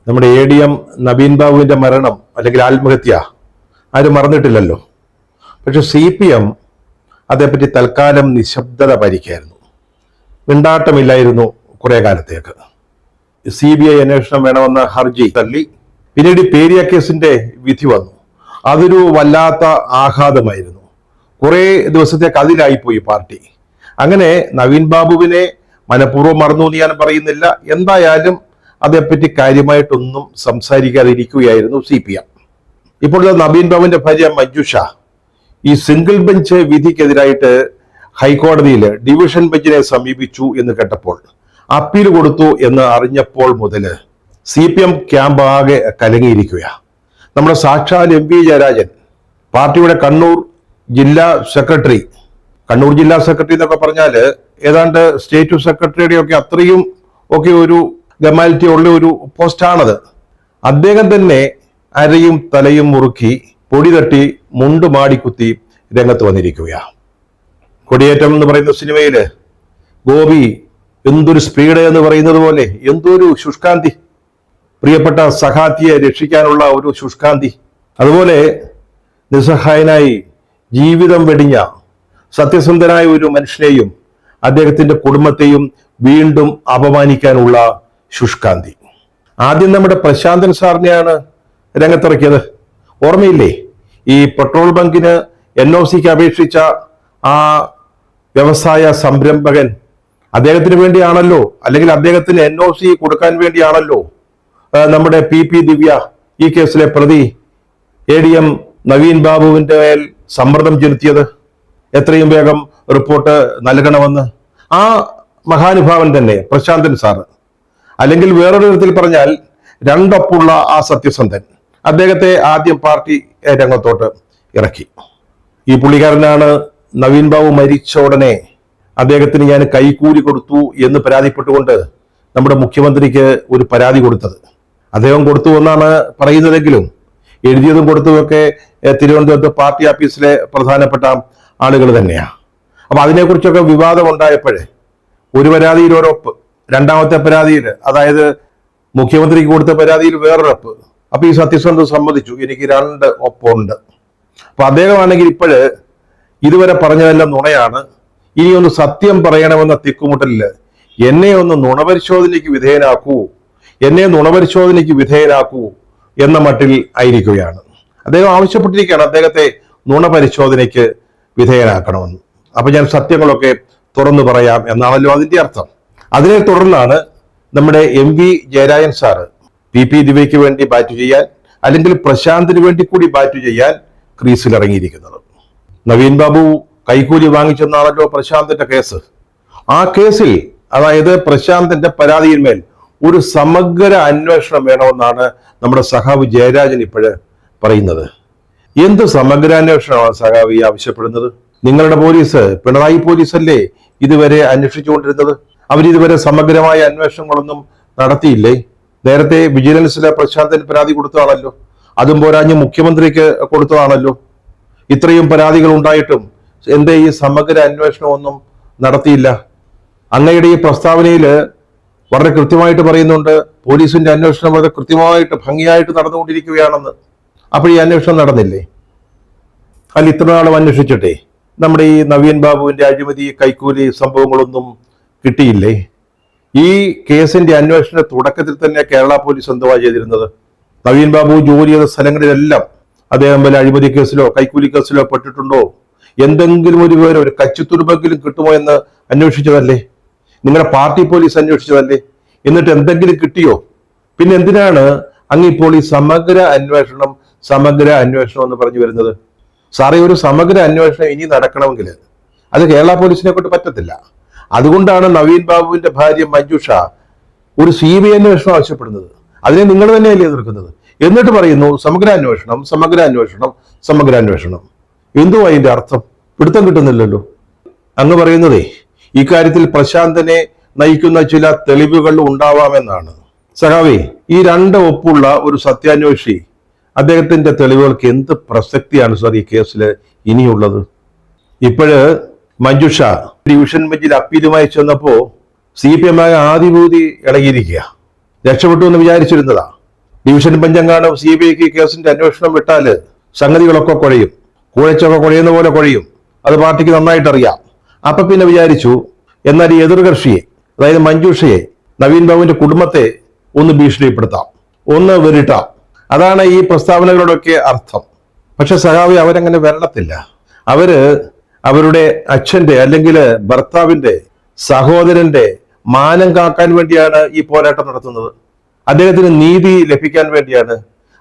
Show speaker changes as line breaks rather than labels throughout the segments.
നമ്മുടെ ADM നവീൻ ബാബുവിന്റെ മരണം അല്ലെങ്കിൽ ആത്മഹത്യ ആരും മറന്നിട്ടില്ലല്ലോ. പക്ഷെ CPM അതേപ്പറ്റി തൽക്കാലം നിശബ്ദത പാലിക്കുകയായിരുന്നു. മിണ്ടാട്ടമില്ലായിരുന്നു കുറെ കാലത്തേക്ക്. CBI അന്വേഷണം വേണമെന്ന ഹർജി തള്ളി. പിന്നീട് പേരിയ കേസിന്റെ വിധി വന്നു. അതൊരു വല്ലാത്ത ആഘാതമായിരുന്നു. കുറെ ദിവസത്തേക്ക് അതിലായിപ്പോയി പാർട്ടി. അങ്ങനെ നവീൻ ബാബുവിനെ മനഃപൂർവ്വം മറന്നു എന്ന് ഞാൻ പറയുന്നില്ല. എന്തായാലും അതേപ്പറ്റി കാര്യമായിട്ടൊന്നും സംസാരിക്കാതിരിക്കുകയായിരുന്നു CPM. ഇപ്പോൾ നവീൻ ബാബുവിന്റെ ഭാര്യ മഞ്ജുഷ ഈ സിംഗിൾ ബെഞ്ച് വിധിക്കെതിരായിട്ട് ഹൈക്കോടതിയിൽ ഡിവിഷൻ ബെഞ്ചിനെ സമീപിച്ചു എന്ന് കേട്ടപ്പോൾ, അപ്പീൽ കൊടുത്തു എന്ന് അറിഞ്ഞപ്പോൾ മുതൽ CPM ക്യാമ്പ് ആകെ കലങ്ങിയിരിക്കുകയാണ്. നമ്മുടെ സാക്ഷാൽ MV ജയരാജൻ, പാർട്ടിയുടെ കണ്ണൂർ ജില്ലാ സെക്രട്ടറി എന്നൊക്കെ പറഞ്ഞാൽ ഏതാണ്ട് സ്റ്റേറ്റ് സെക്രട്ടറിയുടെ ഒക്കെ അത്രയും ഒക്കെ ഒരു ഗമാലിറ്റി ഉള്ള ഒരു പോസ്റ്റാണത്. അദ്ദേഹം തന്നെ അരയും തലയും മുറുക്കി പൊടി തട്ടി മുണ്ട് മാടിക്കുത്തി രംഗത്ത് വന്നിരിക്കുകയാണ്. കൊടിയേറ്റം എന്ന് പറയുന്ന സിനിമയില് ഗോപി എന്തൊരു സ്പീഡ് എന്ന് പറയുന്നത് പോലെ എന്തൊരു ശുഷ്കാന്തി, പ്രിയപ്പെട്ട സഖാത്തിയെ രക്ഷിക്കാനുള്ള ഒരു ശുഷ്കാന്തി. അതുപോലെ നിസ്സഹായനായി ജീവിതം വെടിഞ്ഞ സത്യസന്ധനായ ഒരു മനുഷ്യനെയും അദ്ദേഹത്തിന്റെ കുടുംബത്തെയും വീണ്ടും അപമാനിക്കാനുള്ള ശുഷ്കാന്തി. ആദ്യം നമ്മുടെ പ്രശാന്തൻ സാറിനെയാണ് രംഗത്തിറക്കിയത്. ഓർമ്മയില്ലേ? ഈ പെട്രോൾ ബങ്കിന് NOCക്ക് അപേക്ഷിച്ച ആ വ്യവസായ സംരംഭകൻ, അദ്ദേഹത്തിന് വേണ്ടിയാണല്ലോ, അല്ലെങ്കിൽ അദ്ദേഹത്തിന് NOC കൊടുക്കാൻ വേണ്ടിയാണല്ലോ നമ്മുടെ PP ദിവ്യ ഈ കേസിലെ പ്രതി ADM നവീൻ ബാബുവിന്റെ മേൽ സമ്മർദ്ദം ചെലുത്തിയത്. എത്രയും വേഗം റിപ്പോർട്ട് നൽകണമെന്ന് ആ മഹാനുഭാവൻ തന്നെ പ്രശാന്തൻ സാറ്, അല്ലെങ്കിൽ വേറൊരു വിധത്തിൽ പറഞ്ഞാൽ രണ്ടൊപ്പുള്ള ആ സത്യസന്ധൻ, അദ്ദേഹത്തെ ആദ്യം പാർട്ടി രംഗത്തോട്ട് ഇറക്കി. ഈ പുള്ളിക്കാരനാണ് നവീൻ ബാബു മരിച്ച ഉടനെ അദ്ദേഹത്തിന് ഞാൻ കൈക്കൂലി കൊടുത്തു എന്ന് പരാതിപ്പെട്ടുകൊണ്ട് നമ്മുടെ മുഖ്യമന്ത്രിക്ക് ഒരു പരാതി കൊടുത്തത്. അദ്ദേഹം കൊടുത്തു എന്നാണ് പറയുന്നതെങ്കിലും എഴുതിയതും കൊടുത്തതൊക്കെ തിരുവനന്തപുരത്ത് പാർട്ടി ഓഫീസിലെ പ്രധാനപ്പെട്ട ആളുകൾ തന്നെയാണ്. അപ്പൊ അതിനെക്കുറിച്ചൊക്കെ വിവാദം ഉണ്ടായപ്പോഴേ ഒരു പരാതിയിൽ ഒരൊപ്പ്, രണ്ടാമത്തെ പരാതിയിൽ, അതായത് മുഖ്യമന്ത്രിക്ക് കൊടുത്ത പരാതിയിൽ വേറൊരൊപ്പ്. അപ്പൊ ഈ സത്യസന്ധ സമ്മതിച്ചു, എനിക്ക് 2 ഒപ്പുണ്ട്. അപ്പൊ അദ്ദേഹമാണെങ്കിൽ ഇപ്പോഴ് ഇതുവരെ പറഞ്ഞതെല്ലാം നുണയാണ്, ഇനി ഒന്ന് സത്യം പറയണമെന്ന തിക്കുമുട്ടലില് എന്നെ ഒന്ന് നുണപരിശോധനയ്ക്ക് വിധേയനാക്കൂ എന്ന മട്ടിൽ ആയിരിക്കുകയാണ്. അദ്ദേഹം ആവശ്യപ്പെട്ടിരിക്കുകയാണ് അദ്ദേഹത്തെ നുണപരിശോധനയ്ക്ക് വിധേയനാക്കണമെന്ന്. അപ്പൊ ഞാൻ സത്യങ്ങളൊക്കെ തുറന്നു പറയാം എന്നാണല്ലോ അതിന്റെ അർത്ഥം. അതിനെ തുടർന്നാണ് നമ്മുടെ MV ജയരാജൻ സാറ് PP ദിവ്യയ്ക്ക് വേണ്ടി ബാറ്റ് ചെയ്യാൻ, അല്ലെങ്കിൽ പ്രശാന്തിന് വേണ്ടി കൂടി ബാറ്റ് ചെയ്യാൻ ക്രീസിൽ ഇറങ്ങിയിരിക്കുന്നത്. നവീൻ ബാബു കൈക്കൂലി വാങ്ങിച്ചെന്നാണല്ലോ പ്രശാന്തിന്റെ കേസ്. ആ കേസിൽ, അതായത് പ്രശാന്തിന്റെ പരാതിയിന്മേൽ ഒരു സമഗ്ര അന്വേഷണം വേണമെന്നാണ് നമ്മുടെ സഖാവ് ജയരാജൻ ഇപ്പോഴ് പറയുന്നത്. എന്ത് സമഗ്രാന്വേഷണമാണ് സഖാവ് ഈ ആവശ്യപ്പെടുന്നത്? നിങ്ങളുടെ പോലീസ്, പിണറായി പോലീസല്ലേ ഇതുവരെ അന്വേഷിച്ചുകൊണ്ടിരുന്നത്? അവരിതുവരെ സമഗ്രമായ അന്വേഷണങ്ങളൊന്നും നടത്തിയില്ലേ? നേരത്തെ വിജിലൻസിലെ പ്രശാന്തൻ പരാതി കൊടുത്തതാണല്ലോ, അതും പോരാഞ്ഞ് മുഖ്യമന്ത്രിക്ക് കൊടുത്തതാണല്ലോ. ഇത്രയും പരാതികൾ ഉണ്ടായിട്ടും എന്തേ ഈ സമഗ്ര അന്വേഷണമൊന്നും നടത്തിയില്ല? അങ്ങയുടെ ഈ പ്രസ്താവനയിൽ വളരെ കൃത്യമായിട്ട് പറയുന്നുണ്ട് പോലീസിന്റെ അന്വേഷണം വളരെ കൃത്യമായിട്ട് ഭംഗിയായിട്ട് നടന്നുകൊണ്ടിരിക്കുകയാണെന്ന്. അപ്പോൾ ഈ അന്വേഷണം നടന്നില്ലേ? അല്ല, ഇത്ര നാളും അന്വേഷിച്ചിട്ടേ നമ്മുടെ ഈ നവീൻ ബാബുവിന്റെ അഴിമതി കൈക്കൂലി സംഭവങ്ങളൊന്നും കിട്ടിയില്ലേ? ഈ കേസിന്റെ അന്വേഷണ തുടക്കത്തിൽ തന്നെ കേരള പോലീസ് എന്തുവാ ചെയ്തിരുന്നത്? നവീൻ ബാബു ജോലി ചെയ്ത സ്ഥലങ്ങളിലെല്ലാം അദ്ദേഹം വല്ല അഴിമതി കേസിലോ കൈക്കൂലി കേസിലോ പെട്ടിട്ടുണ്ടോ, എന്തെങ്കിലും ഒരു വിവരം, ഒരു കച്ചിത്തുരുമ്പെങ്കിലും കിട്ടുമോ എന്ന് അന്വേഷിച്ചതല്ലേ? നിങ്ങളുടെ പാർട്ടി പോലീസ് അന്വേഷിച്ചതല്ലേ? എന്നിട്ട് എന്തെങ്കിലും കിട്ടിയോ? പിന്നെ എന്തിനാണ് അങ്ങിപ്പോൾ ഈ സമഗ്ര അന്വേഷണം എന്ന് പറഞ്ഞു വരുന്നത്? സാറേ, ഒരു സമഗ്ര അന്വേഷണം ഇനി നടക്കണമെങ്കിൽ അത് കേരള പോലീസിനെ കൊണ്ട് പറ്റത്തില്ല. അതുകൊണ്ടാണ് നവീൻ ബാബുവിന്റെ ഭാര്യ മഞ്ജുഷ ഒരു CBI അന്വേഷണം ആവശ്യപ്പെടുന്നത്. അതിനെ നിങ്ങൾ തന്നെയല്ലേ എതിർക്കുന്നത്? എന്നിട്ട് പറയുന്നു സമഗ്ര അന്വേഷണം. എന്തുവാ അതിന്റെ അർത്ഥം? പിടുത്തം കിട്ടുന്നില്ലല്ലോ. അങ്ങ് പറയുന്നതേ ഇക്കാര്യത്തിൽ പ്രശാന്തനെ നയിക്കുന്ന ചില തെളിവുകൾ ഉണ്ടാവാമെന്നാണ്. സഖാവേ, ഈ 2 ഒപ്പുള്ള ഒരു സത്യാന്വേഷി, അദ്ദേഹത്തിന്റെ തെളിവുകൾക്ക് എന്ത് പ്രസക്തിയാണ് സാർ ഈ കേസിൽ ഇനിയുള്ളത്? ഇപ്പോഴ് മഞ്ജുഷ ഡിവിഷൻ ബെഞ്ചിൽ അപ്പീലുമായി ചെന്നപ്പോ CPM ആദിഭൂതി ഇളകിയിരിക്കുക. രക്ഷപ്പെട്ടു എന്ന് വിചാരിച്ചിരുന്നതാ. ഡിവിഷൻ ബെഞ്ചെങ്ങാനും CBIക്ക് കേസിന്റെ അന്വേഷണം വിട്ടാല് സംഗതികളൊക്കെ കുഴയും. കുഴച്ചൊക്കെ കുഴയുന്ന പോലെ കുഴയും. അത് പാർട്ടിക്ക് നന്നായിട്ട് അറിയാം. അപ്പൊ പിന്നെ വിചാരിച്ചു, എന്നാൽ ഈ എതിർകക്ഷിയെ, അതായത് മഞ്ജുഷയെ, നവീൻ ബാബുവിന്റെ കുടുംബത്തെ ഒന്ന് ഭീഷണിപ്പെടുത്താം, ഒന്ന് വെരിട്ടാം. അതാണ് ഈ പ്രസ്താവനകളുടെയൊക്കെ അർത്ഥം. പക്ഷെ സഖാവി അവരങ്ങനെ വരണത്തില്ല. അവരുടെ അച്ഛന്റെ അല്ലെങ്കിൽ ഭർത്താവിന്റെ സഹോദരന്റെ മാനം കാക്കാൻ വേണ്ടിയാണ് ഈ പോരാട്ടം നടത്തുന്നത്. അദ്ദേഹത്തിന് നീതി ലഭിക്കാൻ വേണ്ടിയാണ്.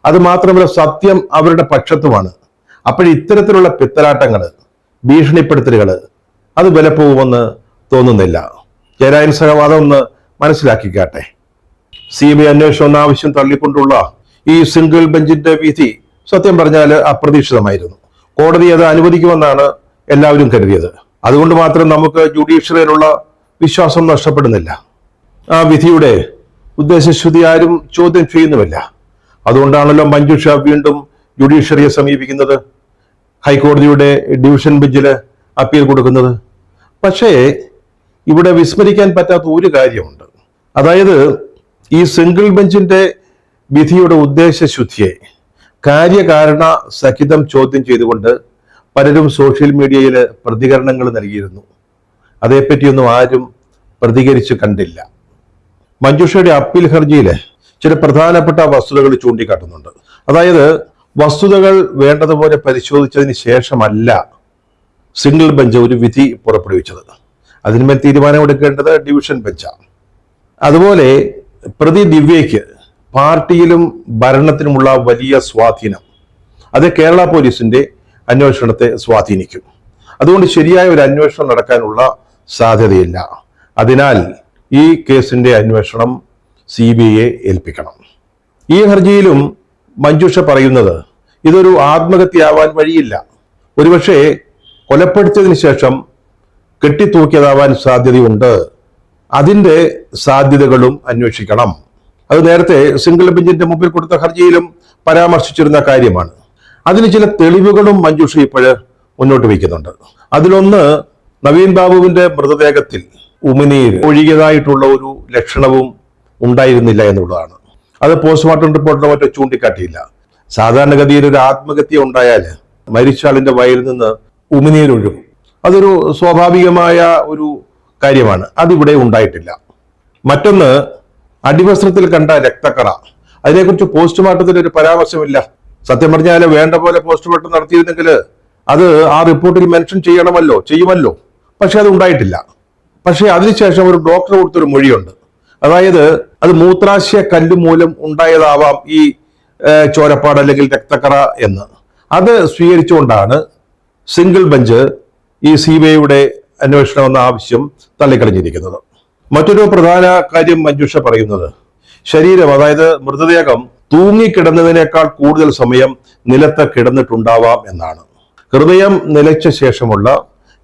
അത് മാത്രമല്ല, സത്യം അവരുടെ പക്ഷത്തുമാണ്. ഇത്തരത്തിലുള്ള പിത്തലാട്ടങ്ങള്, ഭീഷണിപ്പെടുത്തലുകള് അത് വിലപ്പോകുമെന്ന് തോന്നുന്നില്ല. ജയരാജൻ സഹവാദം ഒന്ന് മനസ്സിലാക്കിക്കാട്ടെ. CBI അന്വേഷണം എന്ന ആവശ്യം തള്ളിക്കൊണ്ടുള്ള ഈ സിംഗിൾ ബെഞ്ചിന്റെ വിധി സത്യം പറഞ്ഞാൽ അപ്രതീക്ഷിതമായിരുന്നു. കോടതി അത് അനുവദിക്കുമെന്നാണ് എല്ലാവരും കരുതിയത്. അതുകൊണ്ട് മാത്രം നമുക്ക് ജുഡീഷ്യറിയിലുള്ള വിശ്വാസം നഷ്ടപ്പെടുന്നില്ല. ആ വിധിയുടെ ഉദ്ദേശശുദ്ധി ആരും ചോദ്യം ചെയ്യുന്നുമില്ല. അതുകൊണ്ടാണല്ലോ മഞ്ജുഷ വീണ്ടും ജുഡീഷ്യറിയെ സമീപിക്കുന്നത്, ഹൈക്കോടതിയുടെ ഡിവിഷൻ ബെഞ്ചില് അപ്പീൽ കൊടുക്കുന്നത്. പക്ഷേ ഇവിടെ വിസ്മരിക്കാൻ പറ്റാത്ത ഒരു കാര്യമുണ്ട്. അതായത് ഈ സിംഗിൾ ബെഞ്ചിന്റെ വിധിയുടെ ഉദ്ദേശശുദ്ധിയെ കാര്യകാരണ സഹിതം ചോദ്യം ചെയ്തുകൊണ്ട് പലരും സോഷ്യൽ മീഡിയയിൽ പ്രതികരണങ്ങൾ നൽകിയിരുന്നു. അതേപ്പറ്റിയൊന്നും ആരും പ്രതികരിച്ച് കണ്ടില്ല. മഞ്ജുഷയുടെ അപ്പീൽ ഹർജിയിലെ ചില പ്രധാനപ്പെട്ട വസ്തുതകൾ ചൂണ്ടിക്കാട്ടുന്നുണ്ട്. അതായത് വസ്തുതകൾ വേണ്ടതുപോലെ പരിശോധിച്ചതിന് ശേഷമല്ല സിംഗിൾ ബെഞ്ച് ഒരു വിധി പുറപ്പെടുവിച്ചത്. അതിന്മേൽ തീരുമാനമെടുക്കേണ്ടത് ഡിവിഷൻ ബെഞ്ചാണ്. അതുപോലെ പ്രതി ദിവ്യയ്ക്ക് പാർട്ടിയിലും ഭരണത്തിനുമുള്ള വലിയ സ്വാധീനം അത് കേരള പോലീസിന്റെ അന്വേഷണത്തെ സ്വാധീനിക്കും. അതുകൊണ്ട് ശരിയായ ഒരു അന്വേഷണം നടക്കാനുള്ള സാധ്യതയില്ല. അതിനാൽ ഈ കേസിന്റെ അന്വേഷണം CBIയെ ഏൽപ്പിക്കണം. ഈ ഹർജിയിലും മഞ്ജുഷ പറയുന്നത് ഇതൊരു ആത്മഹത്യയാവാൻ വഴിയില്ല, ഒരുപക്ഷെ കൊലപ്പെടുത്തിയതിനു ശേഷം കെട്ടിത്തൂക്കിയതാവാൻ സാധ്യതയുണ്ട്. അതിന്റെ സാധ്യതകളും അന്വേഷിക്കണം. അത് നേരത്തെ സിംഗിൾ ബെഞ്ചിന്റെ മുമ്പിൽ കൊടുത്ത ഹർജിയിലും പരാമർശിച്ചിരുന്ന കാര്യമാണ്. അതിന് ചില തെളിവുകളും മഞ്ജുഷ ഇപ്പോഴ് മുന്നോട്ട് വയ്ക്കുന്നുണ്ട്. അതിലൊന്ന്, നവീൻ ബാബുവിന്റെ മൃതദേഹത്തിൽ ഉമിനീര് ഒഴുകിയതായിട്ടുള്ള ഒരു ലക്ഷണവും ഉണ്ടായിരുന്നില്ല എന്നുള്ളതാണ്. അത് പോസ്റ്റ്മോർട്ടം റിപ്പോർട്ടിനോ മറ്റോ ചൂണ്ടിക്കാട്ടിയില്ല. സാധാരണഗതിയിൽ ഒരു ആത്മഹത്യ ഉണ്ടായാൽ മരിച്ചാളിന്റെ വയലിൽ നിന്ന് ഉമിനീരൊഴുകും. അതൊരു സ്വാഭാവികമായ ഒരു കാര്യമാണ്. അതിവിടെ ഉണ്ടായിട്ടില്ല. മറ്റൊന്ന്, അടിവസ്ത്രത്തിൽ കണ്ട രക്തക്കറ, അതിനെക്കുറിച്ച് പോസ്റ്റ്മോർട്ടത്തിൽ ഒരു പരാമർശമില്ല. സത്യം പറഞ്ഞാൽ വേണ്ട പോലെ പോസ്റ്റ്മോർട്ടം നടത്തിയിരുന്നെങ്കിൽ അത് ആ റിപ്പോർട്ടിൽ മെൻഷൻ ചെയ്യുമല്ലോ. പക്ഷെ അത് ഉണ്ടായിട്ടില്ല. പക്ഷെ അതിനുശേഷം ഒരു ഡോക്ടർ കൊടുത്തൊരു മൊഴിയുണ്ട്. അതായത് അത് മൂത്രാശയ കല്ല് മൂലം ഉണ്ടായതാവാം ഈ ചോരപ്പാട് അല്ലെങ്കിൽ രക്തക്കറ എന്ന്. അത് സ്വീകരിച്ചുകൊണ്ടാണ് സിംഗിൾ ബെഞ്ച് ഈ CBIയുടെ അന്വേഷണം എന്ന ആവശ്യം തള്ളിക്കളഞ്ഞിരിക്കുന്നത്. മറ്റൊരു പ്രധാന കാര്യം മഞ്ജുഷ പറയുന്നത്, ശരീരം, അതായത് മൃതദേഹം തൂങ്ങിക്കിടന്നതിനേക്കാൾ കൂടുതൽ സമയം നിലത്ത് കിടന്നിട്ടുണ്ടാവാം എന്നാണ്. ഹൃദയം നിലച്ച ശേഷമുള്ള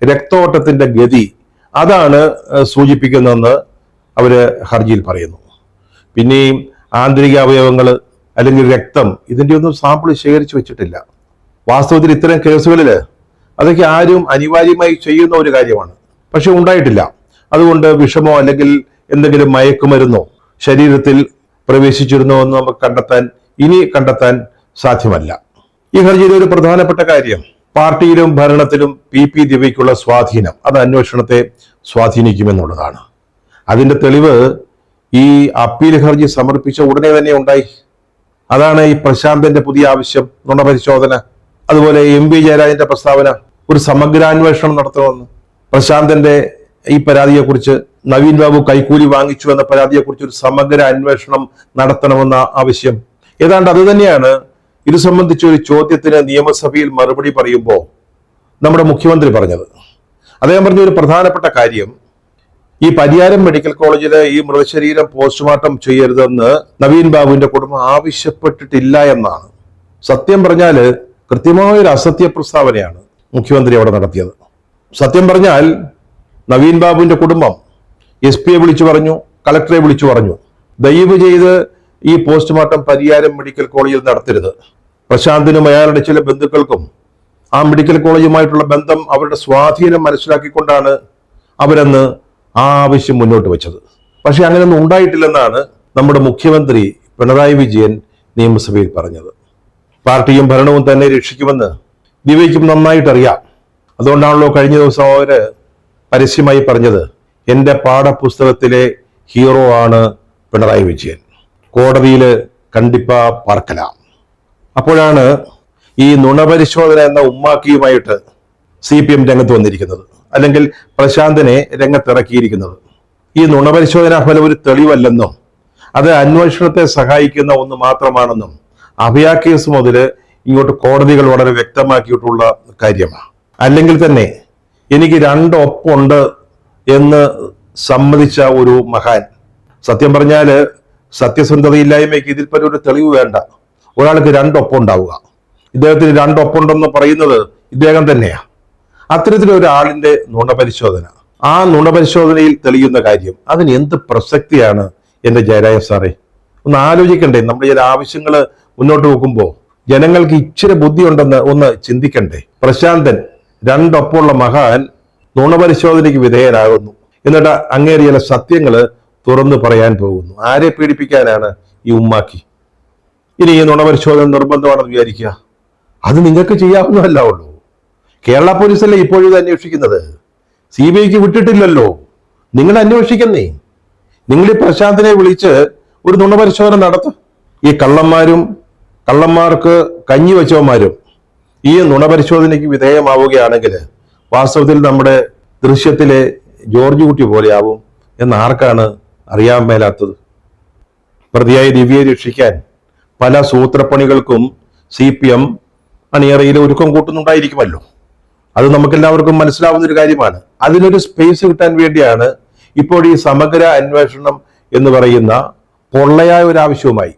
രക്തോട്ടത്തിന്റെ ഗതി അതാണ് സൂചിപ്പിക്കുന്നതെന്ന് അവര് ഹർജിയിൽ പറയുന്നു. പിന്നെയും ആന്തരിക അവയവങ്ങൾ അല്ലെങ്കിൽ രക്തം, ഇതിന്റെ ഒന്നും സാമ്പിൾ ശേഖരിച്ചു വെച്ചിട്ടില്ല. വാസ്തവത്തിൽ ഇത്തരം കേസുകളിൽ അതൊക്കെ ആരും അനിവാര്യമായി ചെയ്യുന്ന ഒരു കാര്യമാണ്. പക്ഷെ ഉണ്ടായിട്ടില്ല. അതുകൊണ്ട് വിഷമോ അല്ലെങ്കിൽ എന്തെങ്കിലും മയക്കുമരുന്നോ ശരീരത്തിൽ പ്രവേശിച്ചിരുന്നോ എന്ന് നമുക്ക് ഇനി കണ്ടെത്താൻ സാധ്യമല്ല. ഈ ഹർജിയിലെ ഒരു പ്രധാനപ്പെട്ട കാര്യം, പാർട്ടിയിലും ഭരണത്തിലും PP ദിവ്യയ്ക്കുള്ള സ്വാധീനം അത് അന്വേഷണത്തെ സ്വാധീനിക്കുമെന്നുള്ളതാണ്. അതിന്റെ തെളിവ് ഈ അപ്പീൽ ഹർജി സമർപ്പിച്ച ഉടനെ തന്നെ ഉണ്ടായി. അതാണ് ഈ പ്രശാന്തന്റെ പുതിയ ആവശ്യം, നുണപരിശോധന. അതുപോലെ MP ജയരാജന്റെ പ്രസ്താവന, ഒരു സമഗ്രാന്വേഷണം നടത്തണമെന്ന്. പ്രശാന്തന്റെ ഈ പരാതിയെക്കുറിച്ച്, നവീൻ ബാബു കൈക്കൂലി വാങ്ങിച്ചു എന്ന പരാതിയെക്കുറിച്ച് ഒരു സമഗ്ര അന്വേഷണം നടത്തണമെന്ന ആവശ്യം. ഏതാണ്ട് അത് തന്നെയാണ് ഇത് സംബന്ധിച്ച ഒരു ചോദ്യത്തിന് നിയമസഭയിൽ മറുപടി പറയുമ്പോൾ നമ്മുടെ മുഖ്യമന്ത്രി പറഞ്ഞത്. അദ്ദേഹം പറഞ്ഞ ഒരു പ്രധാനപ്പെട്ട കാര്യം, ഈ പരിയാരം മെഡിക്കൽ കോളേജിലെ ഈ മൃതശരീരം പോസ്റ്റ്മോർട്ടം ചെയ്യരുതെന്ന് നവീൻ ബാബുവിന്റെ കുടുംബം ആവശ്യപ്പെട്ടിട്ടില്ല എന്നാണ്. സത്യം പറഞ്ഞാല് കൃത്യമായൊരു അസത്യ പ്രസ്താവനയാണ് മുഖ്യമന്ത്രി അവിടെ നടത്തിയത്. സത്യം പറഞ്ഞാൽ നവീൻ ബാബുവിന്റെ കുടുംബം SP വിളിച്ചു പറഞ്ഞു, കളക്ടറെ വിളിച്ചു പറഞ്ഞു, ദയവ് ചെയ്ത് ഈ പോസ്റ്റ്മോർട്ടം പരിയാരം മെഡിക്കൽ കോളേജിൽ നടത്തരുത്. പ്രശാന്തിനും അയാളുടെ ചില ബന്ധുക്കൾക്കും ആ മെഡിക്കൽ കോളേജുമായിട്ടുള്ള ബന്ധം, അവരുടെ സ്വാധീനം മനസ്സിലാക്കിക്കൊണ്ടാണ് അവരന്ന് ആ ആവശ്യം മുന്നോട്ട് വെച്ചത്. പക്ഷെ അങ്ങനെയൊന്നും ഉണ്ടായിട്ടില്ലെന്നാണ് നമ്മുടെ മുഖ്യമന്ത്രി പിണറായി വിജയൻ നിയമസഭയിൽ പറഞ്ഞത്. പാർട്ടിയും ഭരണവും തന്നെ രക്ഷിക്കുമെന്ന് ദിവ്യയ്ക്കും നന്നായിട്ടറിയാം. അതുകൊണ്ടാണല്ലോ കഴിഞ്ഞ ദിവസം അവര് പരസ്യമായി പറഞ്ഞത്, എൻ്റെ പാഠപുസ്തകത്തിലെ ഹീറോ ആണ് പിണറായി വിജയൻ, കോടതിയിൽ കണ്ടിപ്പ പാർക്കലാം. അപ്പോഴാണ് ഈ നുണപരിശോധന എന്ന ഉമ്മാക്കിയുമായിട്ട് CPM രംഗത്ത് വന്നിരിക്കുന്നത്, അല്ലെങ്കിൽ പ്രശാന്തനെ രംഗത്തിറക്കിയിരിക്കുന്നത്. ഈ നുണപരിശോധനാ ഫലം ഒരു തെളിവല്ലെന്നും അത് അന്വേഷണത്തെ സഹായിക്കുന്ന ഒന്ന് മാത്രമാണെന്നും അഭയ കേസ് മുതൽ ഇങ്ങോട്ട് കോടതികൾ വളരെ വ്യക്തമാക്കിയിട്ടുള്ള കാര്യമാണ്. അല്ലെങ്കിൽ തന്നെ എനിക്ക് 2 ഒപ്പുണ്ട് എന്ന് സമ്മതിച്ച ഒരു മഹാൻ, സത്യം പറഞ്ഞാല് സത്യസന്ധതയില്ലായ്മയ്ക്ക് ഇതിൽപ്പറ്റി ഒരു തെളിവ് വേണ്ട. ഒരാൾക്ക് 2 ഒപ്പം ഉണ്ടാവുക, ഇദ്ദേഹത്തിന് 2 ഒപ്പുണ്ടെന്ന് പറയുന്നത് ഇദ്ദേഹം തന്നെയാണ്. അത്തരത്തിലൊരാളിന്റെ നുണപരിശോധന, ആ നുണപരിശോധനയിൽ തെളിയുന്ന കാര്യം, അതിന് എന്ത് പ്രസക്തിയാണ് എന്റെ ജയരാജ സാറേ? ഒന്ന് ആലോചിക്കണ്ടേ? നമ്മുടെ ചില ആവശ്യങ്ങൾ മുന്നോട്ട് വെക്കുമ്പോൾ ജനങ്ങൾക്ക് ഇച്ചിരി ബുദ്ധിയുണ്ടെന്ന് ഒന്ന് ചിന്തിക്കണ്ടേ? പ്രശാന്തൻ 2 ഒപ്പമുള്ള മഹാൻ നുണപരിശോധനയ്ക്ക് വിധേയനാകുന്നു, എന്നിട്ട് അങ്ങേറി ചില സത്യങ്ങൾ തുറന്നു പറയാൻ പോകുന്നു. ആരെ പീഡിപ്പിക്കാനാണ് ഈ ഉമ്മാക്കി? ഇനി ഈ നുണപരിശോധന നിർബന്ധമാണെന്ന് വിചാരിക്കുക, അത് നിങ്ങൾക്ക് ചെയ്യാവുന്നതല്ല ഉള്ളൂ. കേരള പോലീസല്ലേ ഇപ്പോഴും ഇത് അന്വേഷിക്കുന്നത്, CBIക്ക് വിട്ടിട്ടില്ലല്ലോ. നിങ്ങൾ അന്വേഷിക്കുന്നേ, നിങ്ങൾ ഈ പ്രശാന്തിനെ വിളിച്ച് ഒരു നുണപരിശോധന നടത്തും. ഈ കള്ളന്മാർക്ക് കഞ്ഞി വെച്ചവന്മാരും ഈ നുണപരിശോധനയ്ക്ക് വിധേയമാവുകയാണെങ്കിൽ വാസ്തവത്തിൽ നമ്മുടെ ദൃശ്യത്തിലെ ജോർജ് കുട്ടി പോലെയാവും എന്ന് ആർക്കാണ് അറിയാൻ മേലാത്തത്? പ്രതിയായ ദിവ്യയെ രക്ഷിക്കാൻ പല സൂത്രപ്പണികൾക്കും CPM അണിയറയിൽ ഒരുക്കം കൂട്ടുന്നുണ്ടായിരിക്കുമല്ലോ. അത് നമുക്കെല്ലാവർക്കും മനസ്സിലാവുന്ന ഒരു കാര്യമാണ്. അതിനൊരു സ്പേസ് കിട്ടാൻ വേണ്ടിയാണ് ഇപ്പോൾ ഈ സമഗ്ര അന്വേഷണം എന്ന് പറയുന്ന പൊള്ളയായ ഒരു ആവശ്യവുമായി.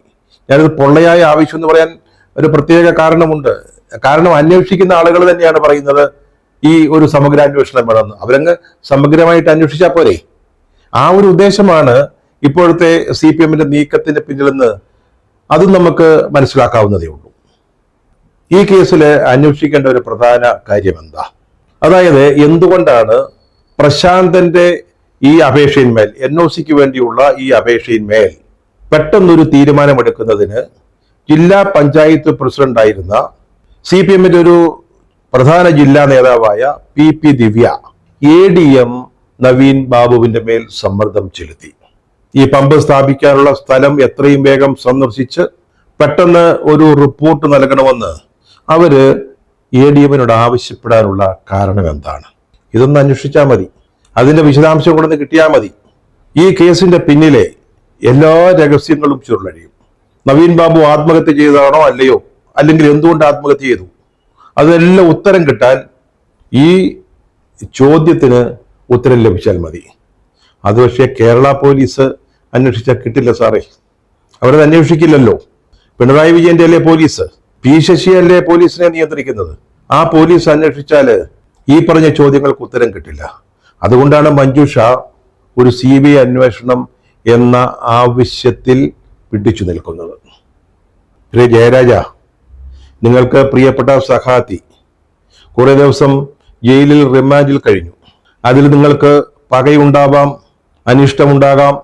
ഞാനത് പൊള്ളയായ ആവശ്യം എന്ന് പറയാൻ ഒരു പ്രത്യേക കാരണമുണ്ട്. കാരണം അന്വേഷിക്കുന്ന ആളുകൾ തന്നെയാണ് പറയുന്നത് ഈ ഒരു സമഗ്ര അന്വേഷണം വേണമെന്ന്. അവരങ്ങ് സമഗ്രമായിട്ട് അന്വേഷിച്ചാൽ പോരെ. ആ ഒരു ഉദ്ദേശമാണ് ഇപ്പോഴത്തെ CPMന്റെ നീക്കത്തിന് പിന്നിലെന്ന് അതും നമുക്ക് മനസ്സിലാക്കാവുന്നതേ ഉള്ളൂ. ഈ കേസിൽ അന്വേഷിക്കേണ്ട ഒരു പ്രധാന കാര്യം എന്താ? അതായത് എന്തുകൊണ്ടാണ് പ്രശാന്തന്റെ ഈ അപേക്ഷയിന്മേൽ, NOCക്ക് വേണ്ടിയുള്ള ഈ അപേക്ഷയിന്മേൽ പെട്ടെന്നൊരു തീരുമാനമെടുക്കുന്നതിന് ജില്ലാ പഞ്ചായത്ത് പ്രസിഡന്റായിരുന്ന CPMന്റെ ഒരു പ്രധാന ജില്ലാ നേതാവായ PP ദിവ്യ ADM നവീൻ ബാബുവിന്റെ മേൽ സമ്മർദ്ദം ചെലുത്തി? ഈ പമ്പ് സ്ഥാപിക്കാനുള്ള സ്ഥലം എത്രയും വേഗം സന്ദർശിച്ച് പെട്ടെന്ന് ഒരു റിപ്പോർട്ട് നൽകണമെന്ന് അവര് ADMനോട് ആവശ്യപ്പെടാനുള്ള കാരണം എന്താണ്? ഇതൊന്ന് അന്വേഷിച്ചാൽ മതി, അതിന്റെ വിശദാംശം കൊണ്ടൊന്ന് കിട്ടിയാൽ മതി. ഈ കേസിന്റെ പിന്നിലെ എല്ലാ രഹസ്യങ്ങളും ചുരുളഴിയും. നവീൻ ബാബു ആത്മഹത്യ ചെയ്തതാണോ അല്ലയോ, അല്ലെങ്കിൽ എന്തുകൊണ്ട് ആത്മഹത്യ ചെയ്തു, അതെല്ലാം ഉത്തരം കിട്ടാൻ ഈ ചോദ്യത്തിന് ഉത്തരം ലഭിച്ചാൽ മതി. അത് പക്ഷേ കേരള പോലീസ് അന്വേഷിച്ചാൽ കിട്ടില്ല സാറേ. അവരത് അന്വേഷിക്കില്ലല്ലോ. പിണറായി വിജയന്റെ അല്ലേ പോലീസ്, P ശശിയല്ലേ പോലീസിനെ നിയന്ത്രിക്കുന്നത്. ആ പോലീസ് അന്വേഷിച്ചാല് ഈ പറഞ്ഞ ചോദ്യങ്ങൾക്ക് ഉത്തരം കിട്ടില്ല. അതുകൊണ്ടാണ് മഞ്ജുഷ ഒരു CBI അന്വേഷണം എന്ന ആവശ്യത്തിൽ പിടിച്ചു നിൽക്കുന്നത്. ജയരാജ, നിങ്ങൾക്ക് പ്രിയപ്പെട്ട സഹാത്തി കുറെ ദിവസം ജയിലിൽ റിമാൻഡിൽ കഴിഞ്ഞു. അതിൽ നിങ്ങൾക്ക് പകയുണ്ടാവാം, അനിഷ്ടമുണ്ടാകാം,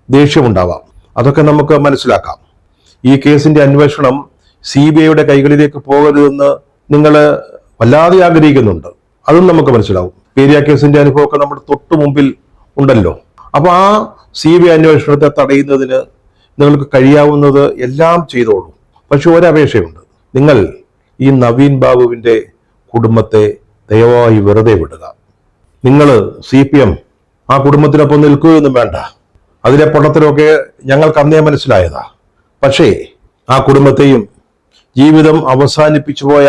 ദേഷ്യമുണ്ടാവാം. അതൊക്കെ നമുക്ക് മനസ്സിലാക്കാം. ഈ കേസിന്റെ അന്വേഷണം CBIയുടെ കൈകളിലേക്ക് പോകരുതെന്ന് നിങ്ങൾ വല്ലാതെ ആഗ്രഹിക്കുന്നുണ്ട്. അതും നമുക്ക് മനസ്സിലാവും. പേരിയ കേസിന്റെ അനുഭവമൊക്കെ നമ്മുടെ തൊട്ടു മുമ്പിൽ ഉണ്ടല്ലോ. അപ്പൊ ആ CBI അന്വേഷണത്തെ തടയുന്നതിന് നിങ്ങൾക്ക് കഴിയാവുന്നത് എല്ലാം ചെയ്തോളൂ. പക്ഷെ ഒരപേക്ഷയുണ്ട്, നിങ്ങൾ ഈ നവീൻ ബാബുവിന്റെ കുടുംബത്തെ ദയവായി വെറുതെ വിടുക. നിങ്ങൾ CPM ആ കുടുംബത്തിനൊപ്പം നിൽക്കുകയൊന്നും വേണ്ട. അതിലെ പൊട്ടത്തരമൊക്കെ ഞങ്ങൾക്ക് അന്നേ മനസ്സിലായതാ. പക്ഷേ ആ കുടുംബത്തെയും ജീവിതം അവസാനിപ്പിച്ചു പോയ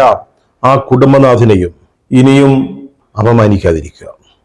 ആ കുടുംബനാഥനെയും ഇനിയും അപമാനിക്കാതിരിക്കുക.